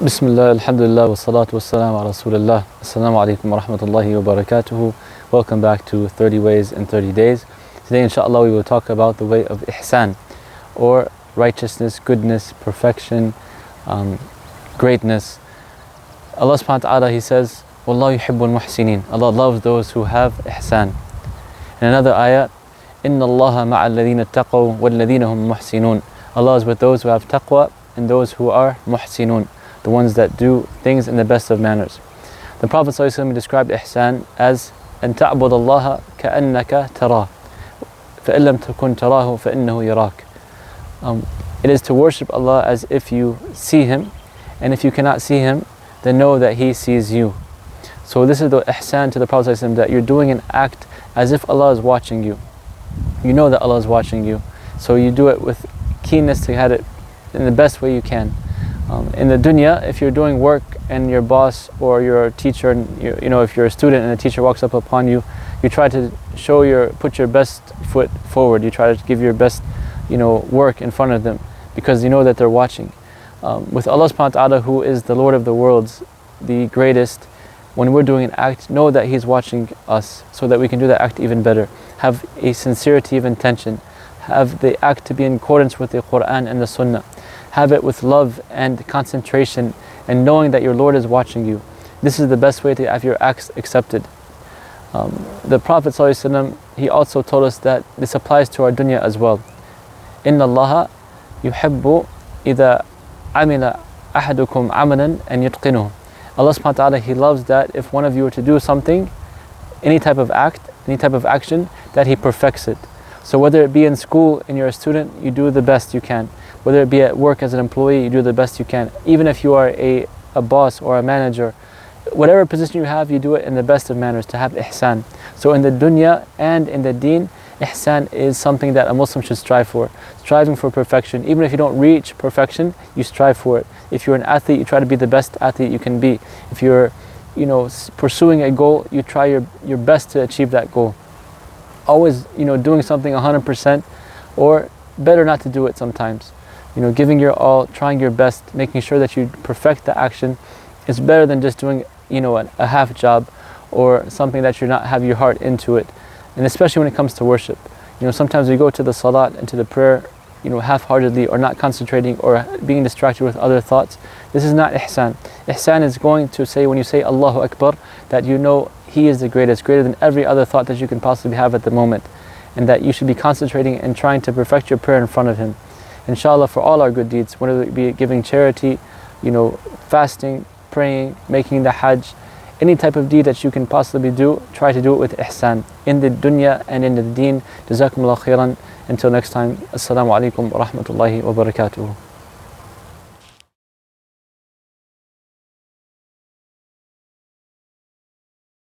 Bismillah, alhamdulillah, wa salatu wa salam ala rasulillah. Assalamu alaikum wa rahmatullahi wa barakatuhu. Welcome back to 30 Ways in 30 Days. Today, inshallah, we will talk about the way of ihsan, or righteousness, goodness, perfection, greatness. Allah subhanahu wa ta'ala, He says, Wallahu yuhibbul muhsinin. Allah loves those who have ihsan. In another ayah, Inna Allaha ma'al ladhina taqaw wal ladhina hum muhsinun. Allah is with those who have taqwa and those who are muhsinun, the ones that do things in the best of manners. The Prophet ﷺ described ihsan as أن تعبد الله كأنك تراه فإن لم تكن تراه فإنه يراك. It is to worship Allah as if you see Him, and if you cannot see Him, then know that He sees you. So this is the ihsan to the Prophet ﷺ, that you're doing an act as if Allah is watching you. You know that Allah is watching you, so you do it with keenness to have it in the best way you can. In the dunya, if you're doing work and your boss or your teacher, if you're a student and a teacher walks up upon you, you try to put your best foot forward. You try to give your best, work in front of them, because you know that they're watching. With Allah subhanahu wa ta'ala, who is the Lord of the worlds, the greatest, when we're doing an act, know that He's watching us, so that we can do that act even better. Have a sincerity of intention. Have the act to be in accordance with the Quran and the Sunnah. Have it with love and concentration, and knowing that your Lord is watching you. This is the best way to have your acts accepted. The Prophet ﷺ, he also told us that this applies to our dunya as well. Inna Allaha yuhibbu idha amila ahadukum amalan and yutqinuhu. Allah subhanahu wa ta'ala, He loves that if one of you were to do something, any type of act, any type of action, that He perfects it. So whether it be in school and you're a student, you do the best you can. Whether it be at work as an employee, you do the best you can. Even if you are a boss or a manager, whatever position you have, you do it in the best of manners, to have ihsan. So in the dunya and in the deen, ihsan is something that a Muslim should strive for. Striving for perfection. Even if you don't reach perfection, you strive for it. If you're an athlete, you try to be the best athlete you can be. If you're pursuing a goal, you try your best to achieve that goal. Always doing something 100%, or better not to do it sometimes. Giving your all, trying your best, making sure that you perfect the action is better than just doing a half job, or something that you're not have your heart into it. And especially when it comes to worship, sometimes we go to the salat and to the prayer half-heartedly, or not concentrating, or being distracted with other thoughts. This is not ihsan. Ihsan is going to say, when you say Allahu Akbar, that He is the greatest, greater than every other thought that you can possibly have at the moment, and that you should be concentrating and trying to perfect your prayer in front of Him. Inshallah, for all our good deeds, whether it be giving charity, fasting, praying, making the hajj, any type of deed that you can possibly do, try to do it with ihsan, in the dunya and in the deen. Jazakumullah khairan. Until next time, Assalamu alaikum wa rahmatullahi wa barakatuhu.